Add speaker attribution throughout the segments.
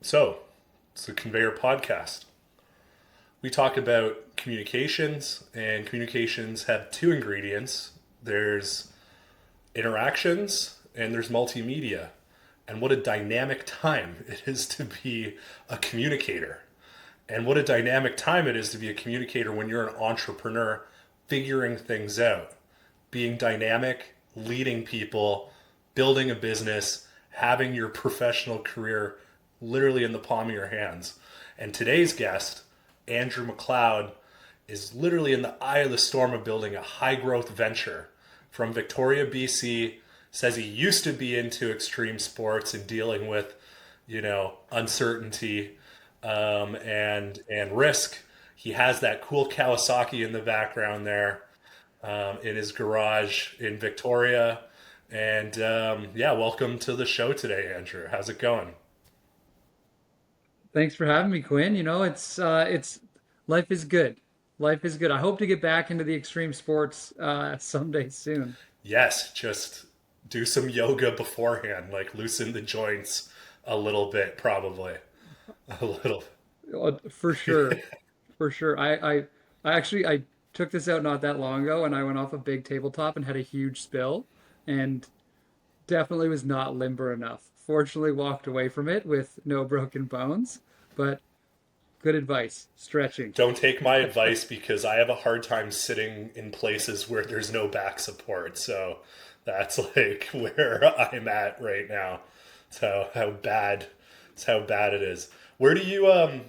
Speaker 1: So, it's the Conveyor Podcast. We talk about communications, and communications have two ingredients there's interactions, and there's multimedia. And what a dynamic time it is to be a communicator. And what a dynamic time it is to be a communicator when you're an entrepreneur figuring things out, being dynamic, leading people, building a business, having your professional career literally in the palm of your hands. And today's guest, Andrew McLeod, is literally in the eye of the storm of building a high growth venture from Victoria, BC. Says he used to be into extreme sports and dealing with, uncertainty and risk. He has that cool Kawasaki in the background there in his garage in Victoria. And yeah, welcome to the show today, Andrew. How's it going?
Speaker 2: Thanks for having me, Quinn. It's life is good. Life is good. I hope to get back into the extreme sports someday soon.
Speaker 1: Yes, just do some yoga beforehand, like loosen the joints a little bit, probably. A little.
Speaker 2: For sure. For sure. I took this out not that long ago and I went off a big tabletop and had a huge spill and definitely was not limber enough. Fortunately walked away from it with no broken bones, but good advice. Stretching.
Speaker 1: Don't take my advice because I have a hard time sitting in places where there's no back support. So that's like where I'm at right now. So how bad it is. Where do you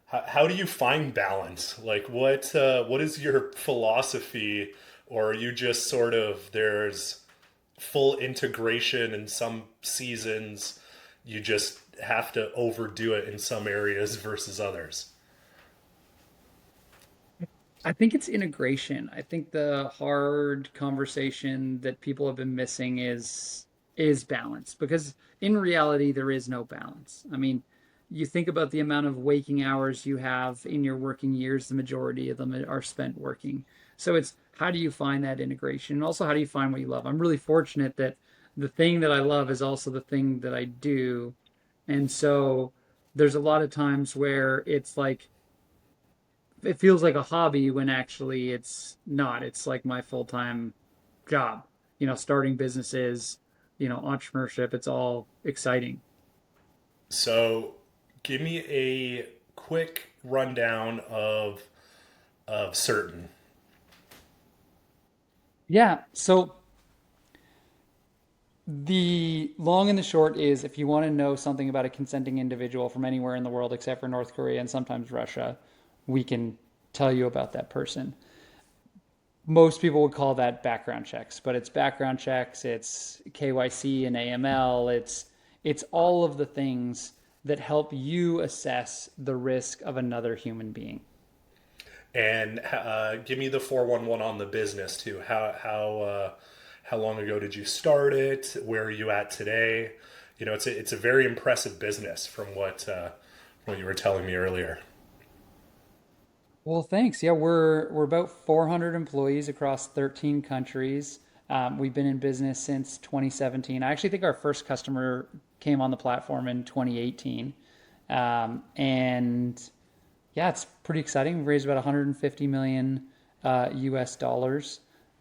Speaker 1: how do you find balance? Like what is your philosophy, or are you just sort of there's full integration in some seasons, you just have to overdo it in some areas versus others?
Speaker 2: I think it's integration. I think the hard conversation that people have been missing is balance because in reality there is no balance. I mean, you think about the amount of waking hours you have in your working years, the majority of them are spent working. So it's how do you find that integration and also how do you find what you love? I'm really fortunate that the thing that I love is also the thing that I do. And so there's a lot of times where it's like it feels like a hobby when actually it's not. It's like my full-time job. Starting businesses, entrepreneurship, it's all exciting.
Speaker 1: So give me a quick rundown of Certn.
Speaker 2: Yeah. So the long and the short is if you want to know something about a consenting individual from anywhere in the world except for North Korea and sometimes Russia, we can tell you about that person. Most people would call that background checks, but it's background checks, it's KYC and AML, it's all of the things that help you assess the risk of another human being.
Speaker 1: And give me the 411 on the business too. How long ago did you start it? Where are you at today? It's a very impressive business from what you were telling me earlier.
Speaker 2: Well, thanks. Yeah, we're about 400 employees across 13 countries. We've been in business since 2017. I actually think our first customer came on the platform in 2018. And yeah, it's pretty exciting. We've raised about 150 million US dollars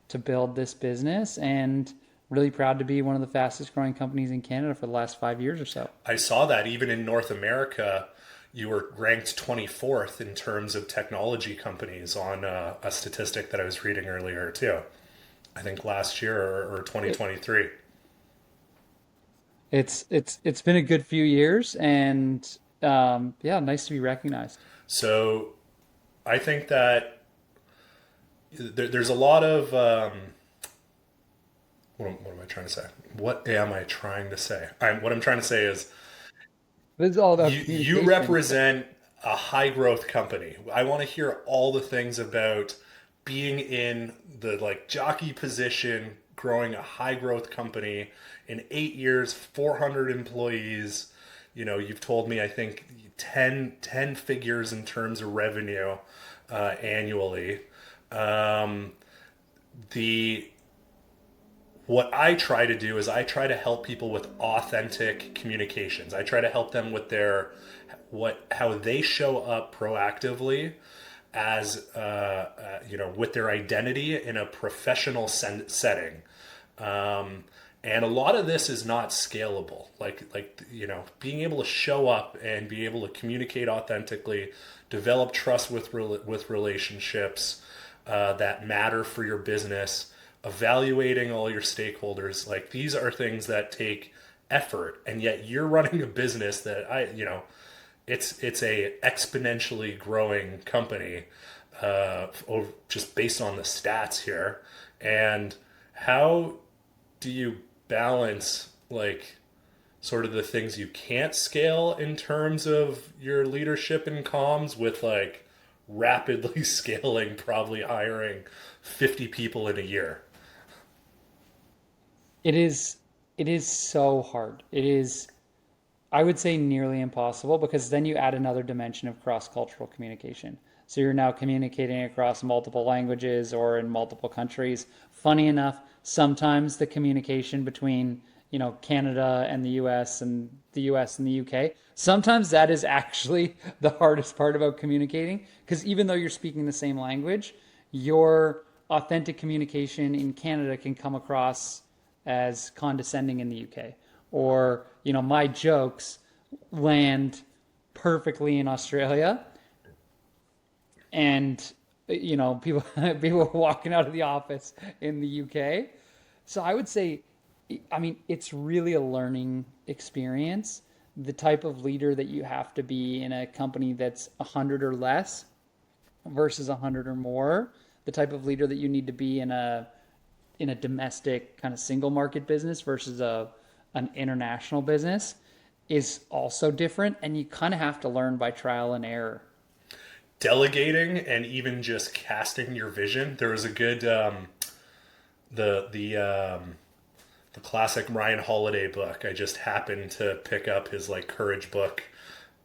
Speaker 2: to build this business and really proud to be one of the fastest growing companies in Canada for the last 5 years or so.
Speaker 1: I saw that even in North America, you were ranked 24th in terms of technology companies on a statistic that I was reading earlier too. I think last year or
Speaker 2: It,
Speaker 1: 2023.
Speaker 2: it's been a good few years and yeah, nice to be recognized.
Speaker 1: So I think that there's a lot of what am I trying to say? What am I trying to say? What I'm trying to say is
Speaker 2: This is all about
Speaker 1: you
Speaker 2: communication.
Speaker 1: represent a high growth company. I want to hear all the things about being in the like jockey position, growing a high growth company in 8 years, 400 employees. You've told me I think ten figures in terms of revenue annually. Um, the what I try to do is I try to help people with authentic communications. I try to help them with their what how they show up proactively as with their identity in a professional setting. And a lot of this is not scalable. Being able to show up and be able to communicate authentically, develop trust with relationships that matter for your business, evaluating all your stakeholders. Like these are things that take effort, and yet you're running a business that it's a exponentially growing company, just based on the stats here. And how do you balance like sort of the things you can't scale in terms of your leadership and comms with like rapidly scaling, probably hiring 50 people in a year?
Speaker 2: It is it is so hard. It is, I would say, nearly impossible because then you add another dimension of cross-cultural communication. So you're now communicating across multiple languages or in multiple countries. Funny enough, sometimes the communication between, Canada and the US and the US and the UK, sometimes that is actually the hardest part about communicating because even though you're speaking the same language, your authentic communication in Canada can come across as condescending in the UK. Or, my jokes land perfectly in Australia and people people are walking out of the office in the UK. So I would say, I mean, it's really a learning experience. The type of leader that you have to be in a company that's 100 or less versus 100 or more, the type of leader that you need to be in a domestic kind of single market business versus a an international business is also different, and you kind of have to learn by trial and error.
Speaker 1: Delegating and even just casting your vision. There was a good the classic Ryan Holiday book. I just happened to pick up his like courage book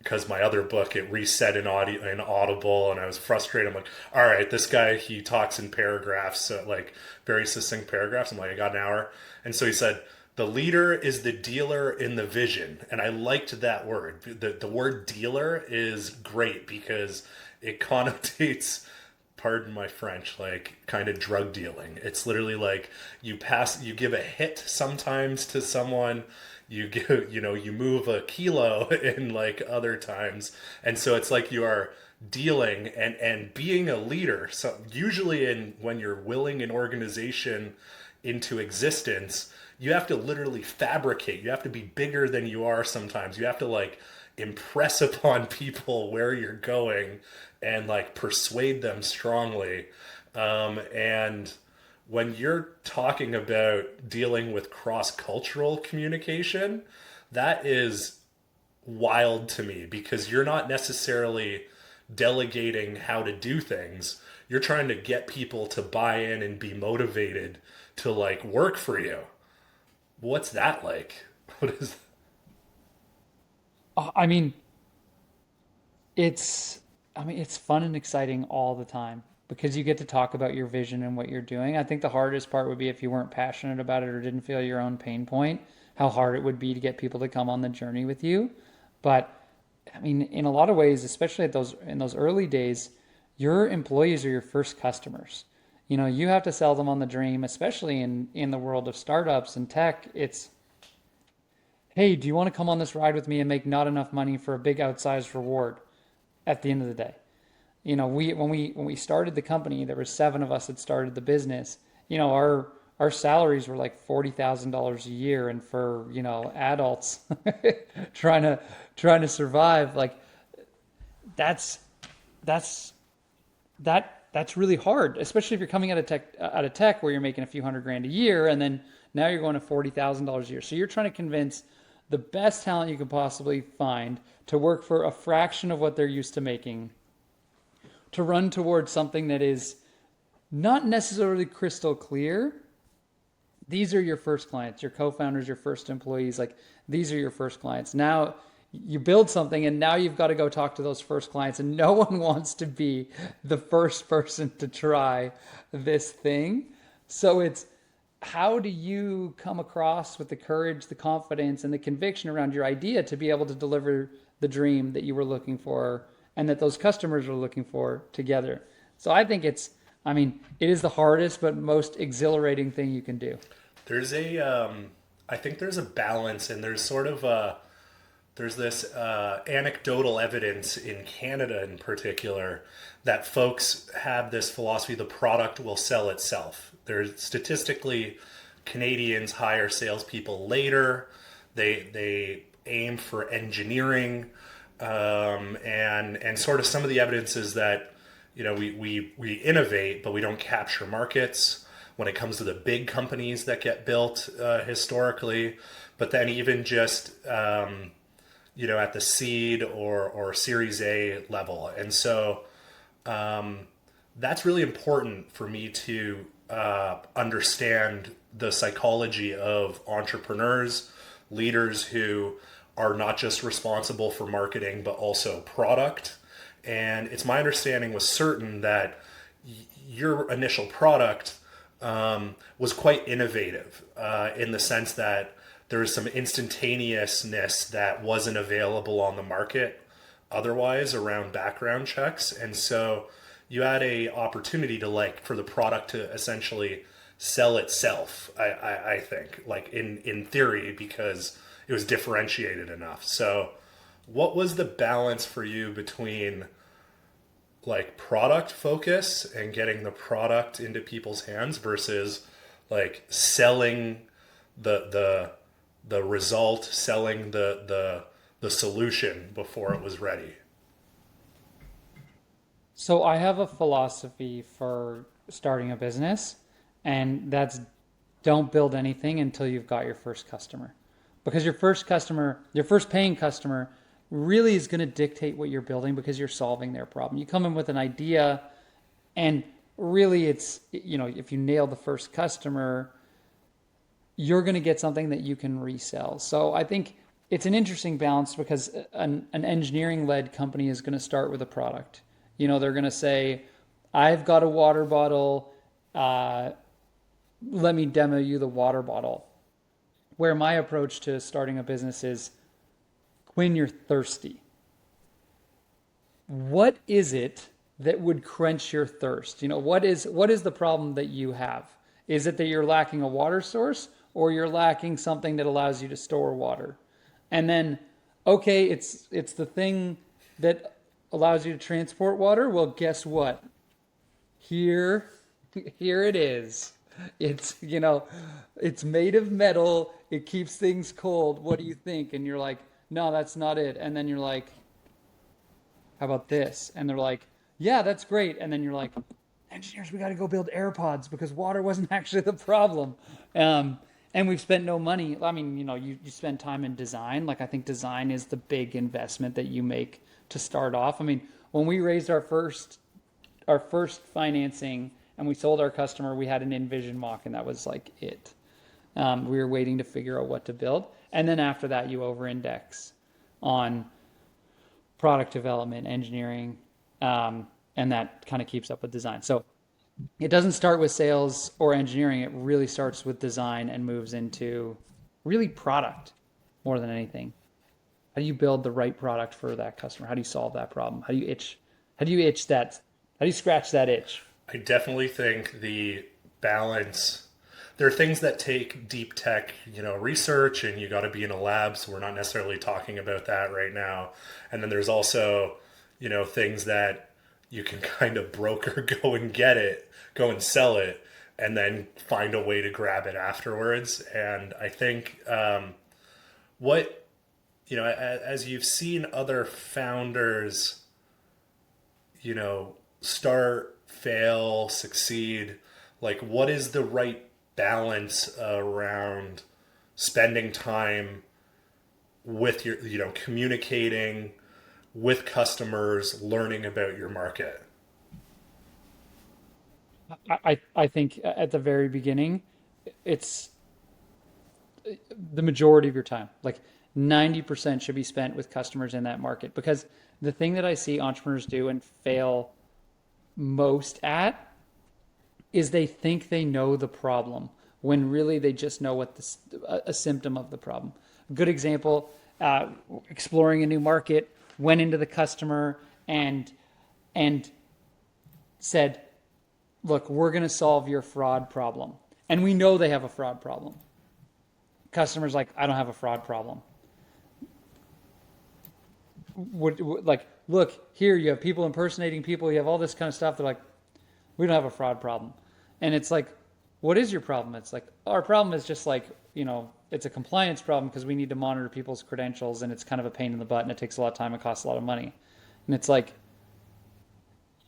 Speaker 1: because my other book it reset in audio in Audible, and I was frustrated. I'm like, all right, this guy he talks in paragraphs, so like very succinct paragraphs. I'm like, I got an hour, and so he said. The leader is the dealer in the vision. And I liked that word. The word dealer is great because it connotates, pardon my French, like kind of drug dealing. It's literally like you give a hit sometimes to someone, you give, you move a kilo in like other times. And so it's like you are dealing and being a leader. So usually when you're willing an organization into existence, you have to literally fabricate. You have to be bigger than you are sometimes. You have to like impress upon people where you're going and like persuade them strongly. And when you're talking about dealing with cross-cultural communication, that is wild to me because you're not necessarily delegating how to do things. You're trying to get people to buy in and be motivated to like work for you. What's that like? What is
Speaker 2: I mean, it's it's fun and exciting all the time because you get to talk about your vision and what you're doing. I think the hardest part would be if you weren't passionate about it or didn't feel your own pain point, how hard it would be to get people to come on the journey with you. But I mean, in a lot of ways, especially at those in those early days, your employees are your first customers. You have to sell them on the dream, especially in the world of startups and tech. It's, hey, do you want to come on this ride with me and make not enough money for a big outsized reward at the end of the day? When we started the company, there were seven of us that started the business. Our salaries were like $40,000 a year, and for adults trying to trying to survive, like that's that's that's really hard, especially if you're coming out of tech where you're making a few hundred grand a year, and then now you're going to $40,000 a year. So you're trying to convince the best talent you could possibly find to work for a fraction of what they're used to making, to run towards something that is not necessarily crystal clear. These are your first clients, your co-founders, your first employees. Like these are your first clients. Now you build something and now you've got to go talk to those first clients, and no one wants to be the first person to try this thing. So it's how do you come across with the courage, the confidence, and the conviction around your idea to be able to deliver the dream that you were looking for and that those customers are looking for together? So I think I mean, it is the hardest but most exhilarating thing you can do.
Speaker 1: There's I think there's a balance, and there's sort of there's this anecdotal evidence in Canada in particular that folks have this philosophy: the product will sell itself. There's statistically, Canadians hire salespeople later. They aim for engineering, and sort of some of the evidence is that we innovate, but we don't capture markets when it comes to the big companies that get built historically. But then even just at the seed or Series A level, and so that's really important for me to understand the psychology of entrepreneurs, leaders who are not just responsible for marketing but also product. And it's my understanding with Certn that your initial product was quite innovative in the sense that there was some instantaneousness that wasn't available on the market otherwise around background checks. And so you had a opportunity to for the product to essentially sell itself, I think, like in theory, because it was differentiated enough. So what was the balance for you between product focus and getting the product into people's hands versus selling the result, selling the solution before it was ready?
Speaker 2: So I have a philosophy for starting a business, and that's don't build anything until you've got your first customer. Because your first customer, your first paying customer, really is going to dictate what you're building because you're solving their problem. You come in with an idea, and really if you nail the first customer, you're going to get something that you can resell. So I think it's an interesting balance because an engineering led company is going to start with a product. They're going to say, I've got a water bottle. Let me demo you the water bottle. Where my approach to starting a business is when you're thirsty, what is it that would quench your thirst? What is the problem that you have? Is it that you're lacking a water source, or you're lacking something that allows you to store water? And then, okay, it's the thing that allows you to transport water. Well, guess what? Here, here it is. It's made of metal. It keeps things cold. What do you think? And you're like, no, that's not it. And then you're like, how about this? And they're like, yeah, that's great. And then you're like, engineers, we got to go build AirPods because water wasn't actually the problem. And we've spent no money. I mean, you spend time in design. I think design is the big investment that you make to start off. I mean, when we raised our first financing and we sold our customer, we had an InVision mock, and that was it. We were waiting to figure out what to build. And then after that, you over-index on product development, engineering, and that kind of keeps up with design. So it doesn't start with sales or engineering. It really starts with design and moves into really product more than anything. How do you build the right product for that customer? How do you solve that problem? How do you itch? How do you itch that? How do you scratch that itch?
Speaker 1: I definitely think the balance. There are things that take deep tech, research, and you got to be in a lab. So we're not necessarily talking about that right now. And then there's also, things that you can kind of broker, go and get it, go and sell it, and then find a way to grab it afterwards. And I think what, as you've seen other founders, start, fail, succeed, what is the right balance around spending time with your, communicating with customers, learning about your market?
Speaker 2: I think at the very beginning, it's the majority of your time. 90% should be spent with customers in that market, because the thing that I see entrepreneurs do and fail most at is they think they know the problem when really they just know what a symptom of the problem. A good example, exploring a new market, went into the customer and said, look, we're going to solve your fraud problem. And we know they have a fraud problem. Customer's like, I don't have a fraud problem. Like, look, here you have people impersonating people, you have all this kind of stuff. They're like, we don't have a fraud problem. And it's like, what is your problem? It's like, our problem is just like, it's a compliance problem because we need to monitor people's credentials and it's kind of a pain in the butt and it takes a lot of time, it costs a lot of money. And it's like,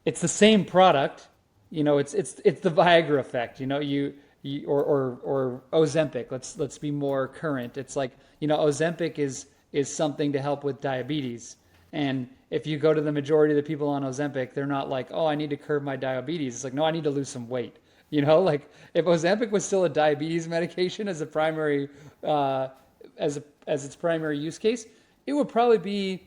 Speaker 2: it's the same product, it's the Viagra effect, or Ozempic. Let's be more current. It's like, Ozempic is something to help with diabetes. And if you go to the majority of the people on Ozempic, they're not like, oh, I need to curb my diabetes. It's like, no, I need to lose some weight. Like if Ozempic was still a diabetes medication as a primary, as its primary use case, it would probably be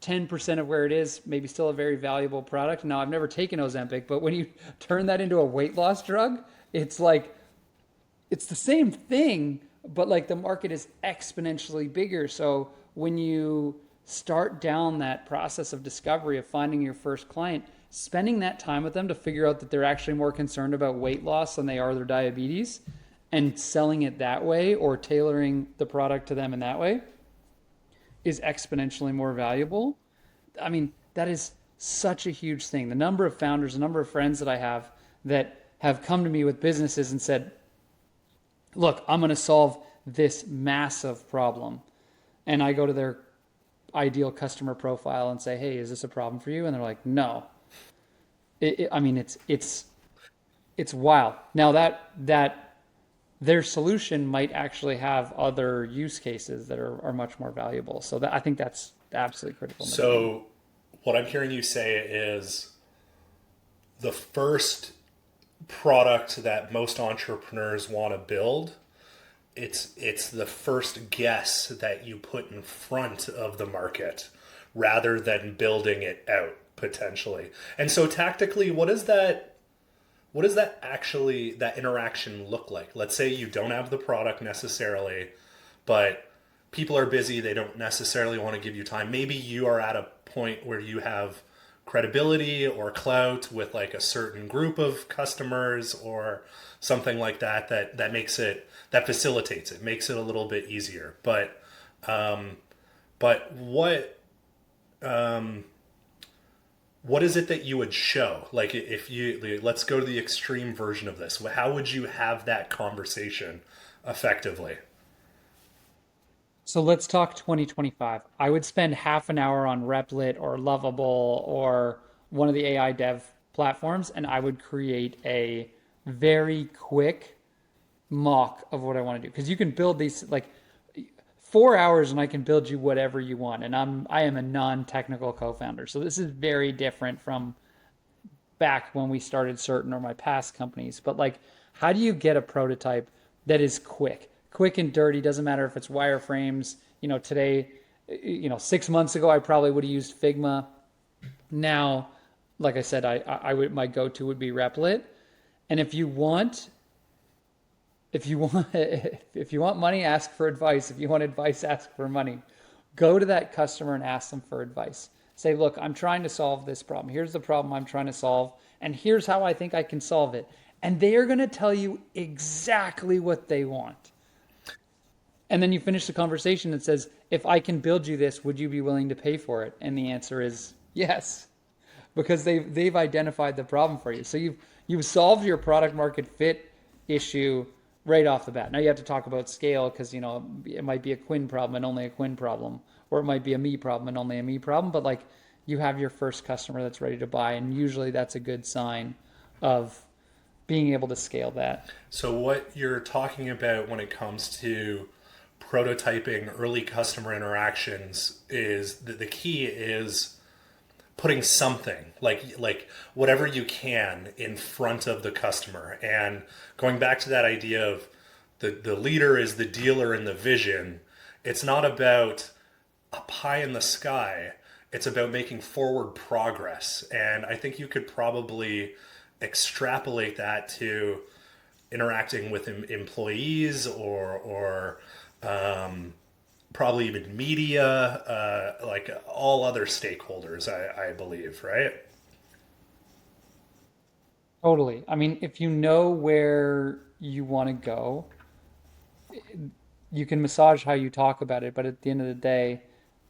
Speaker 2: 10% of where it is, maybe still a very valuable product. Now, I've never taken Ozempic, but when you turn that into a weight loss drug, it's like, it's the same thing, but like the market is exponentially bigger. So when you start down that process of discovery of finding your first client, spending that time with them to figure out that they're actually more concerned about weight loss than they are their diabetes, and selling it that way or tailoring the product to them in that way is exponentially more valuable. I mean, that is such a huge thing. The number of founders, the number of friends that I have that have come to me with businesses and said, look, I'm going to solve this massive problem. And I go to their ideal customer profile and say, hey, is this a problem for you? And they're like, no. I mean, it's wild. Now that their solution might actually have other use cases that are much more valuable. So I think that's absolutely critical.
Speaker 1: So what I'm hearing you say is the first product that most entrepreneurs want to build, it's the first guess that you put in front of the market rather than building it out potentially. And so tactically, what does that actually, that interaction look like? Let's say you don't have the product necessarily, but people are busy, they don't necessarily want to give you time. Maybe you are at a point where you have credibility or clout with like a certain group of customers or something like that makes it, that facilitates it, makes it a little bit easier. But what is it that you would show? Like if you, let's go to the extreme version of this. How would you have that conversation effectively?
Speaker 2: So let's talk 2025. I would spend half an hour on Replit or Lovable or one of the AI dev platforms, and I would create a very quick mock of what I want to do. Because you can build these like 4 hours and I can build you whatever you want. And I am a non-technical co-founder. So this is very different from back when we started Certn or my past companies. But like, how do you get a prototype that is quick and dirty? Doesn't matter if it's wireframes. Today, 6 months ago, I probably would have used Figma. Now, like I said, I would, my go-to would be Replit. And if you want money, ask for advice. If you want advice, ask for money. Go to that customer and ask them for advice. Say, look, I'm trying to solve this problem. Here's the problem I'm trying to solve, and here's how I think I can solve it. And they are going to tell you exactly what they want. And then you finish the conversation and says, if I can build you this, would you be willing to pay for it? And the answer is yes, because they've identified the problem for you. So you've solved your product market fit issue right off the bat. Now you have to talk about scale because, it might be a Quinn problem and only a Quinn problem, or it might be a me problem and only a me problem. But like, you have your first customer that's ready to buy, and usually that's a good sign of being able to scale that.
Speaker 1: So what you're talking about when it comes to prototyping early customer interactions is the key is putting something like whatever you can in front of the customer, and going back to that idea of the leader is the dealer in the vision. It's not about a pie in the sky. It's about making forward progress. And I think you could probably extrapolate that to interacting with employees or probably even media, like all other stakeholders, I believe, right?
Speaker 2: Totally. I mean, if you know where you want to go, you can massage how you talk about it, but at the end of the day,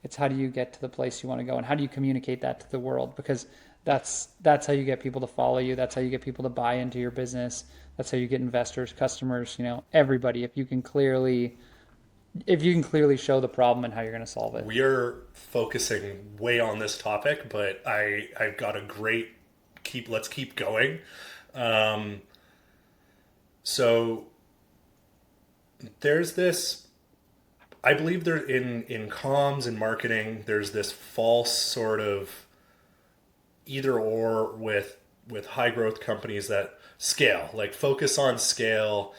Speaker 2: it's how do you get to the place you want to go and how do you communicate that to the world? Because that's how you get people to follow you. That's how you get people to buy into your business. That's how you get investors, customers, everybody. If you can clearly show the problem and how you're going to solve it.
Speaker 1: We are focusing way on this topic, but I've got a great keep. Let's keep going. Um, so there's this. I believe there in comms and marketing. There's this false sort of either or with high growth companies that scale, like focus on scale.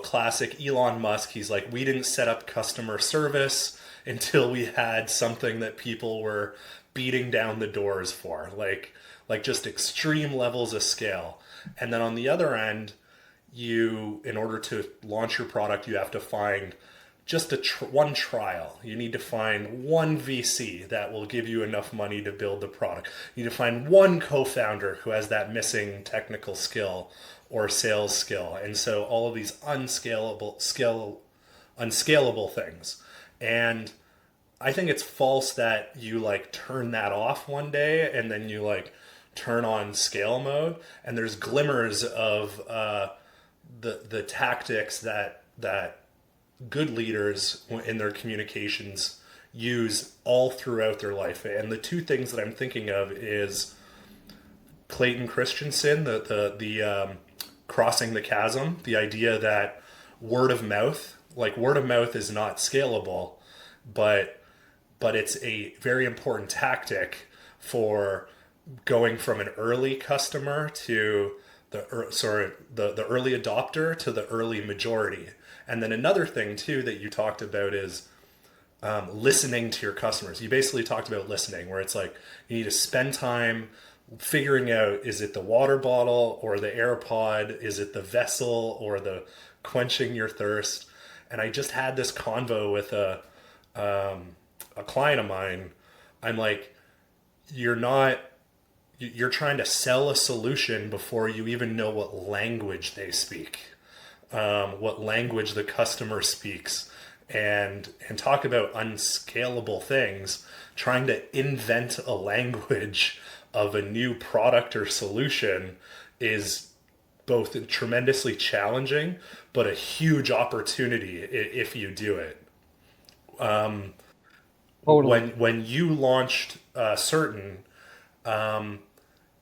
Speaker 1: Classic Elon Musk, he's like, we didn't set up customer service until we had something that people were beating down the doors for, like just extreme levels of scale. And then on the other end, in order to launch your product, you have to find just one trial. You need to find one VC that will give you enough money to build the product. You need to find one co-founder who has that missing technical skill or sales skill. And so all of these unscalable things. And I think it's false that you like turn that off one day and then you like turn on scale mode. And there's glimmers of the tactics that good leaders in their communications use all throughout their life. And the two things that I'm thinking of is Clayton Christensen, the crossing the chasm, the idea that word of mouth is not scalable, but it's a very important tactic for going from an early customer to the early adopter to the early majority. And then another thing too that you talked about is listening to your customers. You basically talked about listening, where it's like you need to spend time figuring out, is it the water bottle or the AirPod? Is it the vessel or the quenching your thirst? And I just had this convo with a client of mine. I'm like, you're trying to sell a solution before you even know what language they speak, what language the customer speaks, and talk about unscalable things. Trying to invent a language of a new product or solution is both tremendously challenging, but a huge opportunity if you do it.
Speaker 2: Totally.
Speaker 1: When you launched Certn,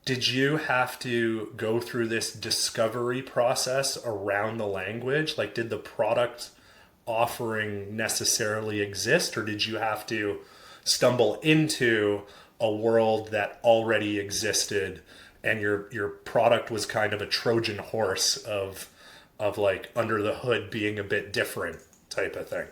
Speaker 1: did you have to go through this discovery process around the language? Like, did the product offering necessarily exist, or did you have to stumble into a world that already existed and your product was kind of a Trojan horse of like under the hood being a bit different type of thing?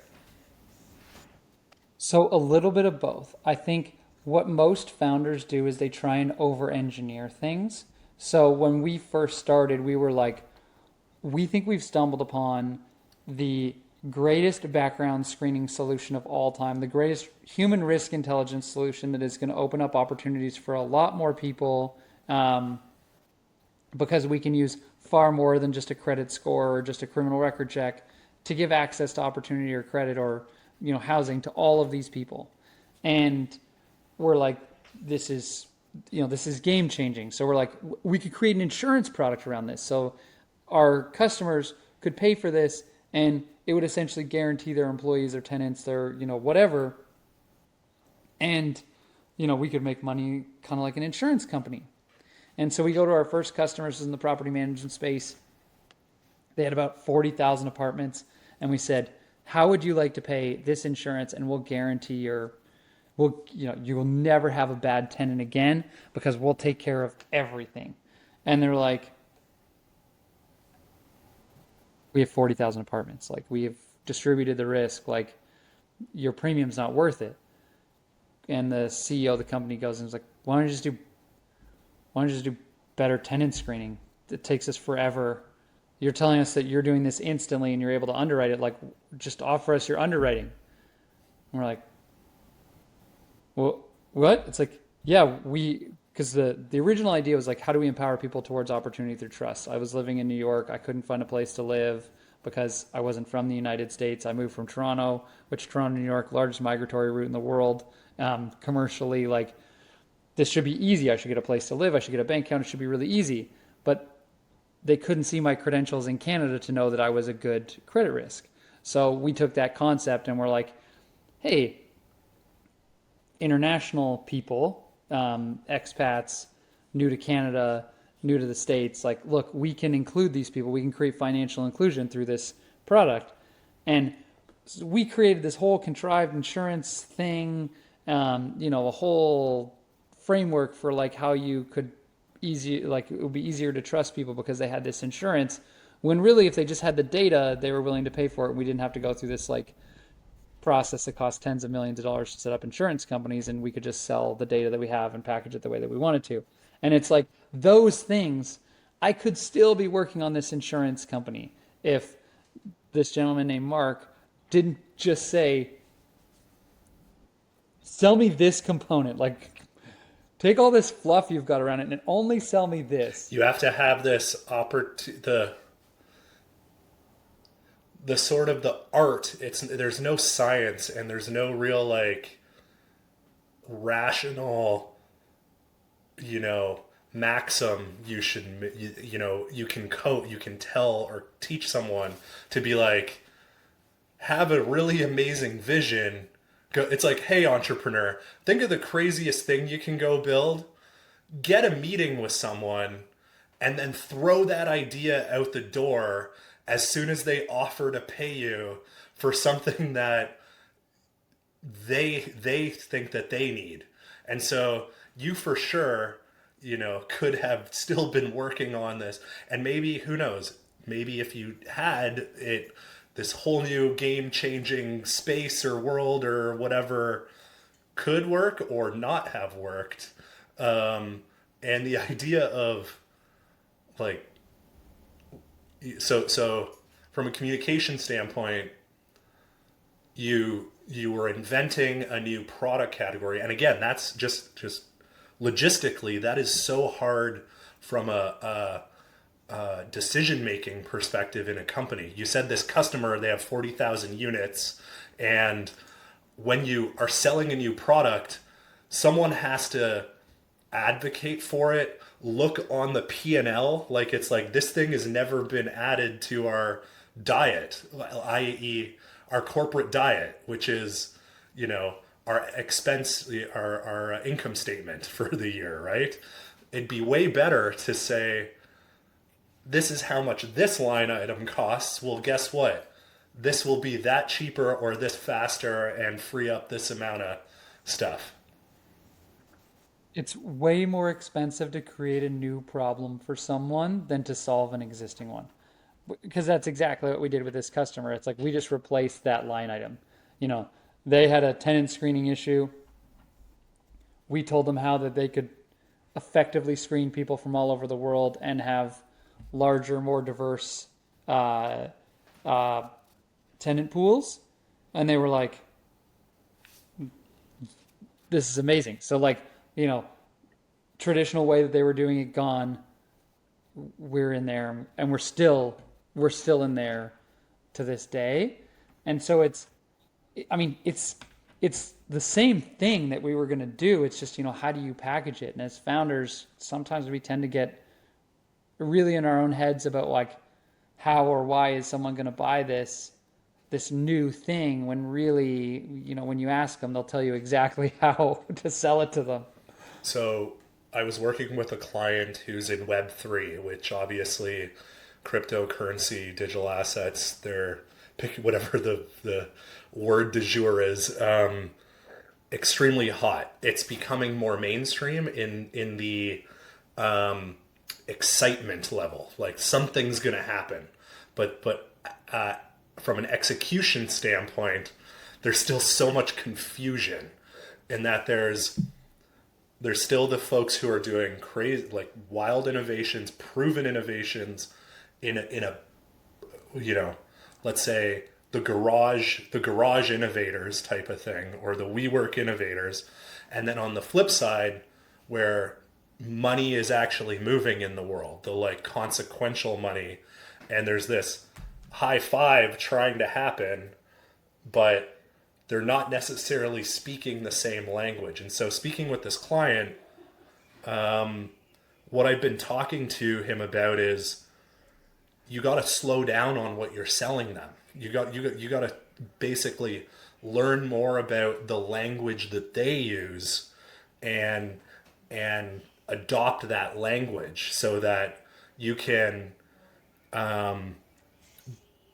Speaker 2: So a little bit of both. I think what most founders do is they try and over-engineer things. So when we first started, we were like, we think we've stumbled upon the greatest background screening solution of all time, the greatest human risk intelligence solution that is going to open up opportunities for a lot more people, because we can use far more than just a credit score or just a criminal record check to give access to opportunity or credit or housing to all of these people. And we're like, this is game changing. So we're like, we could create an insurance product around this. So our customers could pay for this and it would essentially guarantee their employees, their tenants, their, whatever. And, we could make money kind of like an insurance company. And so we go to our first customers in the property management space. They had about 40,000 apartments. And we said, how would you like to pay this insurance? And we'll guarantee you will never have a bad tenant again because we'll take care of everything. And they're like, we have 40,000 apartments. Like, we have distributed the risk. Like, your premium's not worth it. And the CEO of the company goes and is like, why don't you just do better tenant screening? It takes us forever. you're telling us that you're doing this instantly and you're able to underwrite it. Like, just offer us your underwriting. And we're like, well, what? It's like, yeah, because the original idea was like, how do we empower people towards opportunity through trust? I was living in New York. I couldn't find a place to live because I wasn't from the United States. I moved from Toronto, which Toronto, New York, largest migratory route in the world. Commercially, like, this should be easy. I should get a place to live. I should get a bank account. It should be really easy. But they couldn't see my credentials in Canada to know that I was a good credit risk. So we took that concept and we're like, hey, international people, expats, new to Canada, new to the States, like, look, we can include these people. We can create financial inclusion through this product. And so we created this whole contrived insurance thing, a whole framework for like how you could it would be easier to trust people because they had this insurance. When really, if they just had the data, they were willing to pay for it. And we didn't have to go through this like process that costs tens of millions of dollars to set up insurance companies, and we could just sell the data that we have and package it the way that we wanted to. And it's like those things, I could still be working on this insurance company if this gentleman named Mark didn't just say, sell me this component. Like, take all this fluff you've got around it and only sell me this.
Speaker 1: You have to have this the sort of the art. There's no science and there's no real like rational, maxim you can quote, you can tell or teach someone to be like, have a really amazing vision. It's like, hey, entrepreneur, think of the craziest thing you can go build. Get a meeting with someone and then throw that idea out the door as soon as they offer to pay you for something that they think that they need. And so you for sure, could have still been working on this. And maybe, who knows, maybe if you had it, this whole new game changing space or world or whatever could work or not have worked. And the idea of like, so from a communication standpoint, you were inventing a new product category. And again, that's just logistically, that is so hard from a decision making perspective in a company. You said this customer, they have 40,000 units, and when you are selling a new product, someone has to advocate for it, look on the P&L like it's like this thing has never been added to our diet, i.e. our corporate diet, which is, our expense, our income statement for the year, right? It'd be way better to say, this is how much this line item costs. Well, guess what? This will be that cheaper or this faster and free up this amount of stuff.
Speaker 2: It's way more expensive to create a new problem for someone than to solve an existing one. Because that's exactly what we did with this customer. It's like we just replaced that line item. You know, they had a tenant screening issue. We told them how that they could effectively screen people from all over the world and have larger, more diverse uh, tenant pools. And they were like, this is amazing. So like, traditional way that they were doing it gone, we're in there and we're still in there to this day. And so it's the same thing that we were going to do. It's just, how do you package it? And as founders, sometimes we tend to get really in our own heads about like how or why is someone going to buy this new thing, when really, when you ask them, they'll tell you exactly how to sell it to them.
Speaker 1: So I was working with a client who's in Web3, which obviously cryptocurrency, digital assets, they're pick whatever the word du jour is, extremely hot. It's becoming more mainstream in the excitement level. Like something's going to happen, but from an execution standpoint, there's still so much confusion in that there's still the folks who are doing crazy, like wild innovations, proven innovations in a you know, let's say the garage innovators type of thing, or the WeWork innovators, and then on the flip side, where money is actually moving in the world, the like consequential money, and there's this high five trying to happen, but they're not necessarily speaking the same language. And so, speaking with this client, what I've been talking to him about is you got to slow down on what you're selling them. You got to basically learn more about the language that they use, and adopt that language so that you can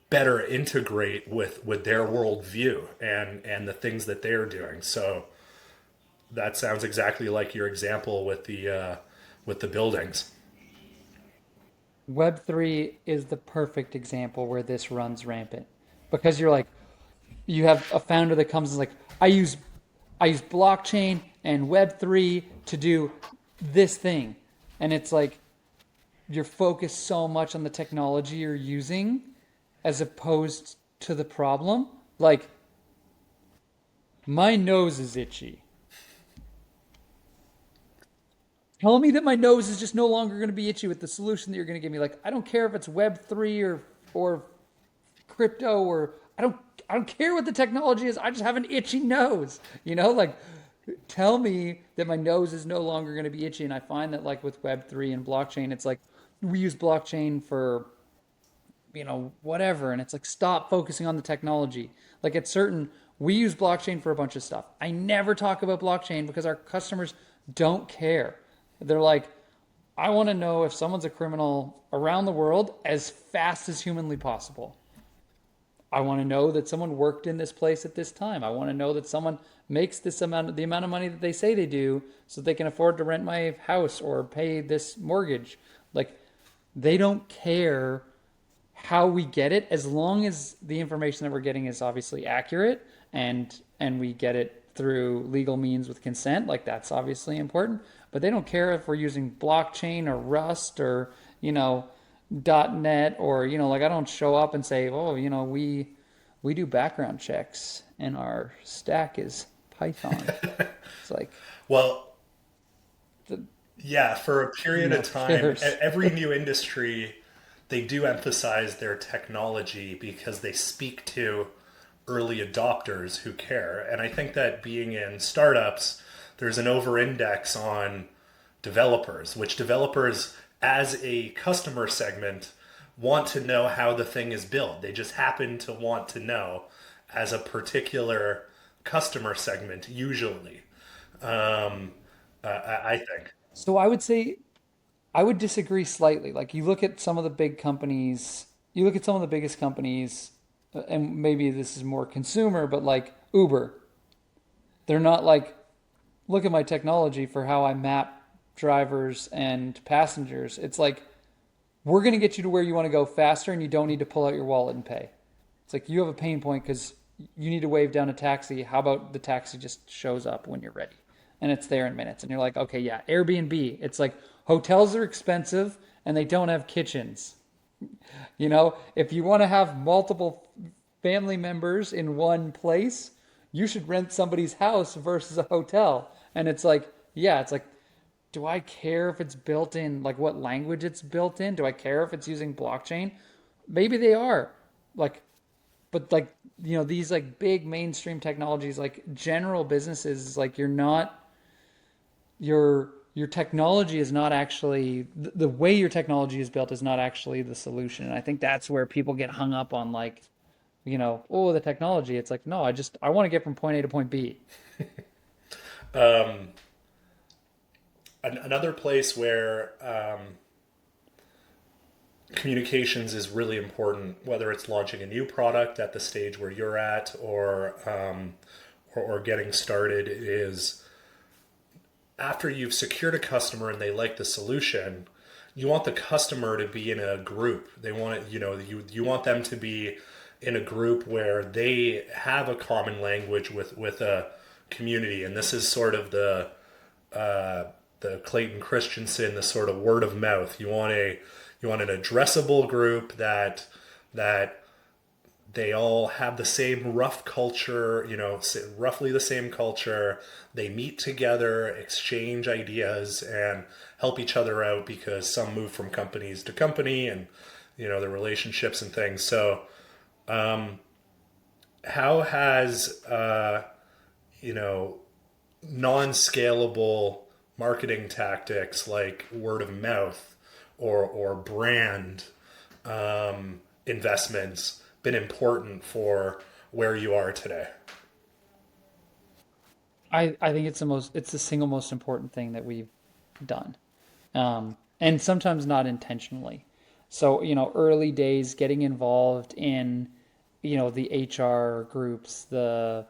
Speaker 1: better integrate with their worldview and the things that they're doing. So that sounds exactly like your example with the buildings.
Speaker 2: Web3 is the perfect example where this runs rampant because you're like, you have a founder that comes and is like, I use blockchain and Web3 to do this thing. And it's like you're focused so much on the technology you're using as opposed to the problem. Like, my nose is itchy. Tell me that my nose is just no longer going to be itchy with the solution that you're going to give me. Like, I don't care if it's Web3 or crypto, or I don't care what the technology is. I just have an itchy nose. Like, tell me that my nose is no longer going to be itchy. And I find that, like, with Web3 and blockchain, it's like we use blockchain for whatever, and it's like, stop focusing on the technology. Like, at Certn, we use blockchain for a bunch of stuff. I never talk about blockchain because our customers don't care. They're like, I want to know if someone's a criminal around the world as fast as humanly possible. I want to know that someone worked in this place at this time. I want to know that someone makes the amount of money that they say they do, so they can afford to rent my house or pay this mortgage. Like, they don't care how we get it, as long as the information that we're getting is obviously accurate, and we get it through legal means with consent. Like, that's obviously important. But they don't care if we're using blockchain or Rust or .NET, or like, I don't show up and say, oh, we do background checks and our stack is Python. It's like,
Speaker 1: Well,
Speaker 2: the
Speaker 1: yeah, for a period of time,
Speaker 2: cares.
Speaker 1: every new industry, they do emphasize their technology because they speak to early adopters who care. And I think that being in startups, there's an over index on developers, which developers, as a customer segment, want to know how the thing is built. They just happen to want to know as a particular customer segment, usually. I think.
Speaker 2: So I would say I would disagree slightly. Like, you look at some of the big companies, you look at some of the biggest companies, and maybe this is more consumer, but like Uber, they're not like, look at my technology for how I map drivers and passengers. It's like, we're going to get you to where you want to go faster, and you don't need to pull out your wallet and pay. It's like, you have a pain point because you need to wave down a taxi. How about the taxi just shows up when you're ready? And it's there in minutes. And you're like, okay, yeah, Airbnb. It's like, hotels are expensive and they don't have kitchens. If you want to have multiple family members in one place, you should rent somebody's house versus a hotel. And it's like, yeah, it's like, do I care if it's built in, like, what language it's built in? Do I care if it's using blockchain? Maybe they are. Like, but like, these like big mainstream technologies, like general businesses, like, you're not, your technology is not actually the way your technology is built is not actually the solution. And I think that's where people get hung up on, like, oh, the technology. It's like, no, I want to get from point A to point B.
Speaker 1: Um, Another place where communications is really important, whether it's launching a new product at the stage where you're at, or getting started, is after you've secured a customer and they like the solution, you want the customer to be in a group. They want it, you want them to be in a group where they have a common language with a community. And this is sort of the Clayton Christensen, the sort of word of mouth. You want an addressable group that that they all have the same rough culture, roughly the same culture. They meet together, exchange ideas, and help each other out because some move from companies to company and, the relationships and things. So, how has, you know, non scalable marketing tactics like word of mouth or brand investments been important for where you are today?
Speaker 2: I think it's the single most important thing that we've done. And sometimes not intentionally. So, early days getting involved in, the HR groups, the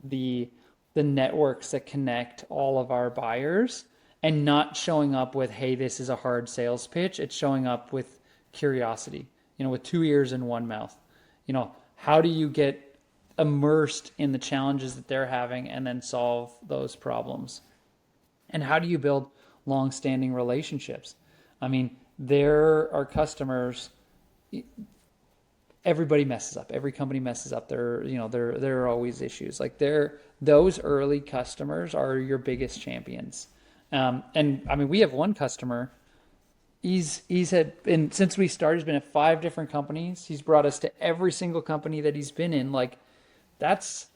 Speaker 2: the networks that connect all of our buyers and not showing up with, hey, this is a hard sales pitch. It's showing up with curiosity, with two ears and one mouth. How do you get immersed in the challenges that they're having and then solve those problems? And how do you build long-standing relationships? I mean, there are customers. Everybody messes up. Every company messes up. There are always issues. Like those early customers are your biggest champions. And I mean, we have one customer. He's had been since we started. He's been at five different companies. He's brought us to every single company that he's been in. Like that's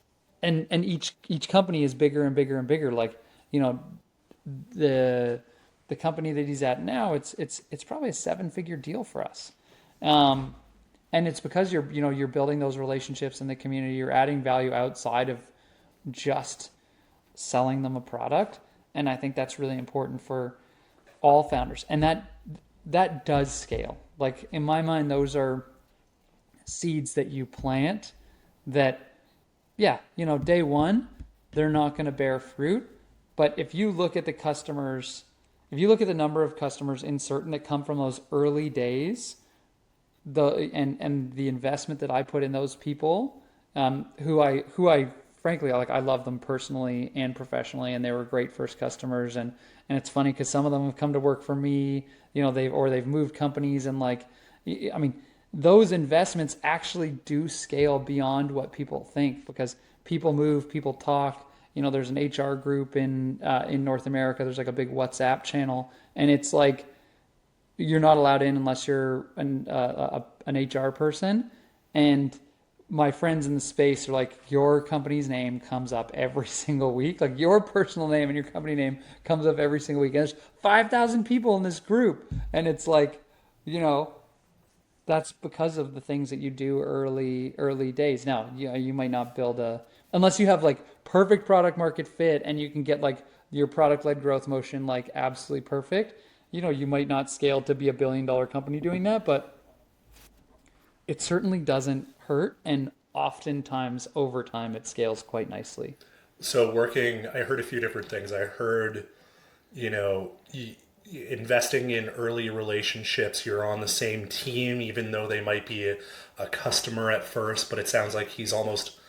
Speaker 2: and each company is bigger and bigger and bigger. Like you know the the company that he's at now, it's probably a seven-figure deal for us. Um, and it's because you're building those relationships in the community. You're adding value outside of just selling them a product, and I think that's really important for all founders. And that does scale. Like in my mind, those are seeds that you plant that yeah, day one, they're not going to bear fruit. But if you look at the number of customers in Certn that come from those early days, and the investment that I put in those people, who I frankly like, I love them personally and professionally, and they were great first customers, and it's funny because some of them have come to work for me, they've moved companies, and like, I mean, those investments actually do scale beyond what people think because people move, people talk. There's an HR group in North America. There's like a big WhatsApp channel, and it's like you're not allowed in unless you're an HR person. And my friends in the space are like, your company's name comes up every single week. Like your personal name and your company name comes up every single week. And there's 5,000 people in this group. And it's like, you know, that's because of the things that you do early days. Now, you might not build unless you have like perfect product market fit and you can get like your product led growth motion like absolutely perfect. You might not scale to be $1 billion company doing that, but it certainly doesn't hurt. And oftentimes over time, it scales quite nicely.
Speaker 1: So I heard a few different things. I heard, you know, investing in early relationships. You're on the same team, even though they might be a customer at first. But it sounds like he's almost,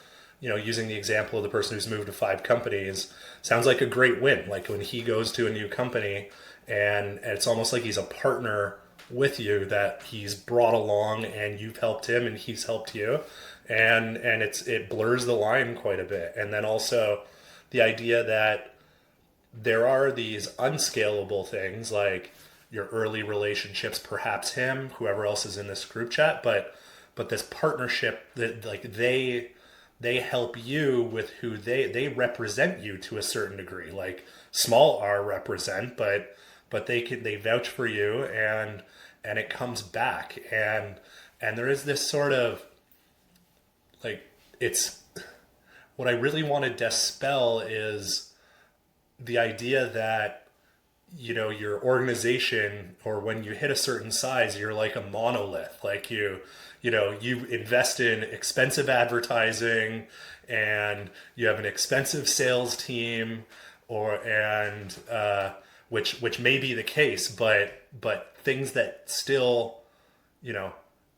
Speaker 1: using the example of the person who's moved to five companies, sounds like a great win. Like when he goes to a new company, and it's almost like he's a partner with you that he's brought along, and you've helped him, and he's helped you, and it blurs the line quite a bit. And then also the idea that there are these unscalable things like your early relationships, perhaps him, whoever else is in this group chat, but this partnership that like they help you with who they represent you to a certain degree, like small r represent, but they vouch for you, and it comes back, and there is this sort of like, it's what I really want to dispel is the idea that your organization, or when you hit a certain size, you're like a monolith. Like you invest in expensive advertising, and you have an expensive sales team, which may be the case, but things that still, you know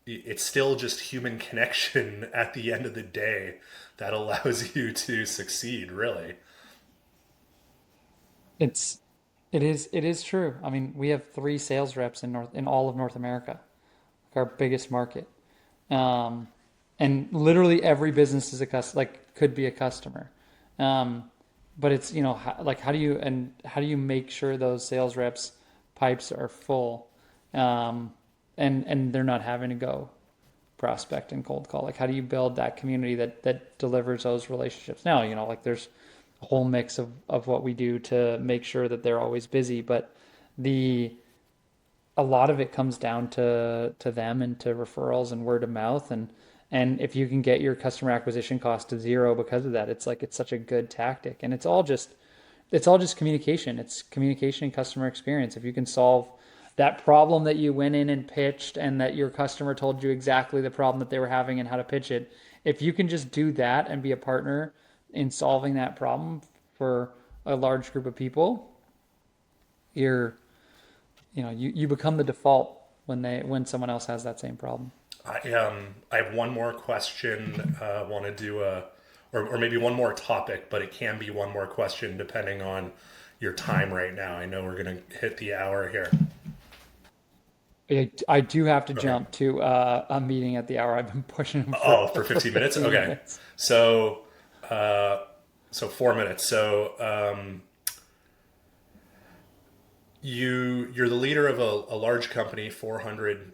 Speaker 1: it's still just human connection at the end of the day that allows you to succeed, really.
Speaker 2: It's it is true. I mean, we have three sales reps in all of North America, our biggest market. Um, and literally every business is a like could be a customer. Um, but it's, like how do you make sure those sales reps pipes are full, um, and they're not having to go prospect and cold call? Like how do you build that community that delivers those relationships? Now, like there's a whole mix of what we do to make sure that they're always busy, but the a lot of it comes down to them and to referrals and word of mouth, and if you can get your customer acquisition cost to zero because of that, it's like it's such a good tactic, and it's all just communication. It's communication and customer experience. If you can solve that problem that you went in and pitched and that your customer told you exactly the problem that they were having and how to pitch it, if you can just do that and be a partner in solving that problem for a large group of people, you're you become the default when someone else has that same problem.
Speaker 1: I have one more question. Want to do or maybe one more topic, but it can be one more question depending on your time right now. I know we're gonna hit the hour here.
Speaker 2: I do have to
Speaker 1: Okay.
Speaker 2: jump to a meeting at the hour. I've been pushing him for
Speaker 1: Oh, for
Speaker 2: for
Speaker 1: 15 minutes.
Speaker 2: 15
Speaker 1: Okay.
Speaker 2: minutes.
Speaker 1: So, uh, so 4 minutes. So, you're the leader of a large company, 400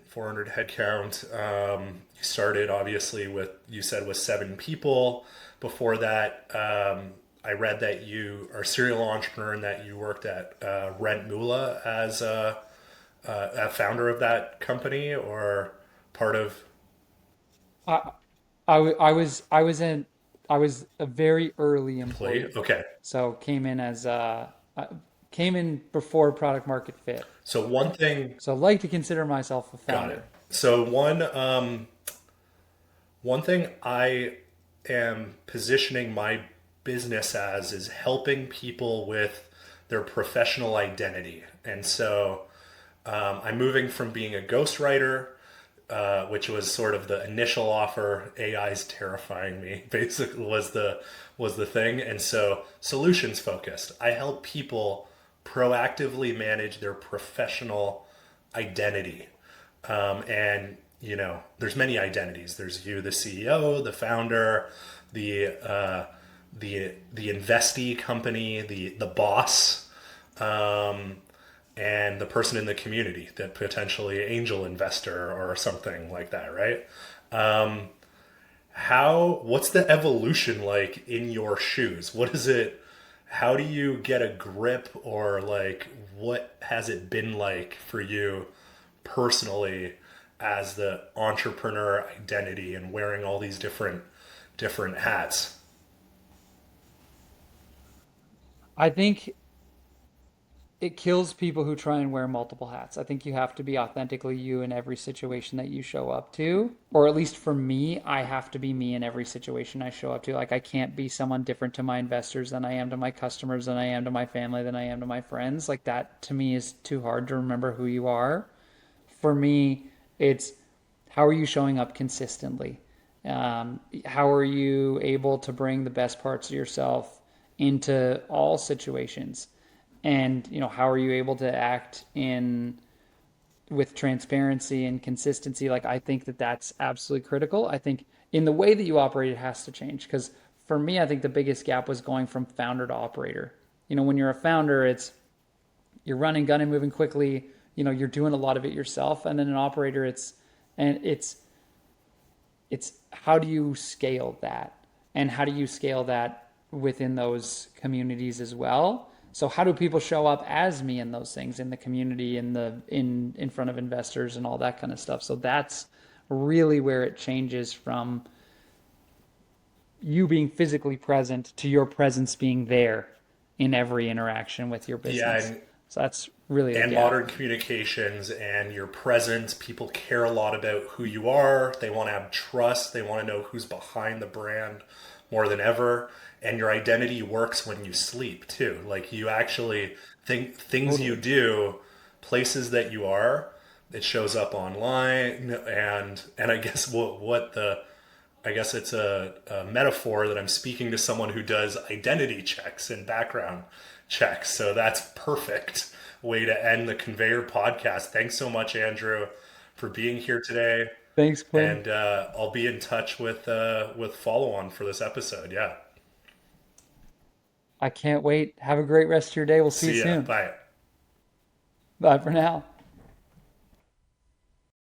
Speaker 1: headcount. You started obviously with, you said, with 7 people. Before that, I read that you are a serial entrepreneur and that you worked at Rent Mula as a founder of that company or part of
Speaker 2: I I was a very early
Speaker 1: employee.
Speaker 2: employee,
Speaker 1: Okay.
Speaker 2: so came in before product market fit.
Speaker 1: So one thing,
Speaker 2: So I like to consider myself a
Speaker 1: got it.
Speaker 2: founder.
Speaker 1: So one thing I am positioning my business as is helping people with their professional identity. And so I'm moving from being a ghostwriter, which was sort of the initial offer. AI's terrifying me. Basically, was the thing. And so solutions focused. I help people proactively manage their professional identity. And there's many identities. There's you, the CEO, the founder, the the investee company, the boss, um, and the person in the community that potentially angel investor or something like that, right? What's the evolution like in your shoes? What is it? How do you get a grip, or like what has it been like for you personally as the entrepreneur identity and wearing all these different hats?
Speaker 2: I think it kills people who try and wear multiple hats. I think you have to be authentically you in every situation that you show up to. Or at least for me, I have to be me in every situation I show up to. Like I can't be someone different to my investors than I am to my customers, than I am to my family, than I am to my friends. Like that to me is too hard to remember who you are. For me, it's how are you showing up consistently? How are you able to bring the best parts of yourself into all situations? And how are you able to act in with transparency and consistency? Like I think that that's absolutely critical. I think in the way that you operate, it has to change, because for me, I think the biggest gap was going from founder to operator. When you're a founder, it's you're running, gunning, moving quickly. You're doing a lot of it yourself, and then an operator, it's how do you scale that, and how do you scale that within those communities as well? So how do people show up as me in those things, in the community, in front of investors and all that kind of stuff? So that's really where it changes from you being physically present to your presence being there in every interaction with your
Speaker 1: Yeah,
Speaker 2: business. So that's really the
Speaker 1: and
Speaker 2: gap.
Speaker 1: modern communications and your presence. People care a lot about who you are. They want to have trust. They want to know who's behind the brand more than ever. And your identity works when you sleep too. Like you actually think things you
Speaker 2: Totally.
Speaker 1: do, places that you are, it shows up online. And I guess what the I guess it's a metaphor that I'm speaking to someone who does identity checks and background checks. So that's perfect way to end the Conveyor podcast. Thanks so much, Andrew, for being here today.
Speaker 2: Thanks, Quinn.
Speaker 1: And I'll be in touch with follow on for this episode. Yeah.
Speaker 2: I can't wait. Have a great rest of your day. We'll see you
Speaker 1: See ya.
Speaker 2: soon.
Speaker 1: Bye.
Speaker 2: Bye for now.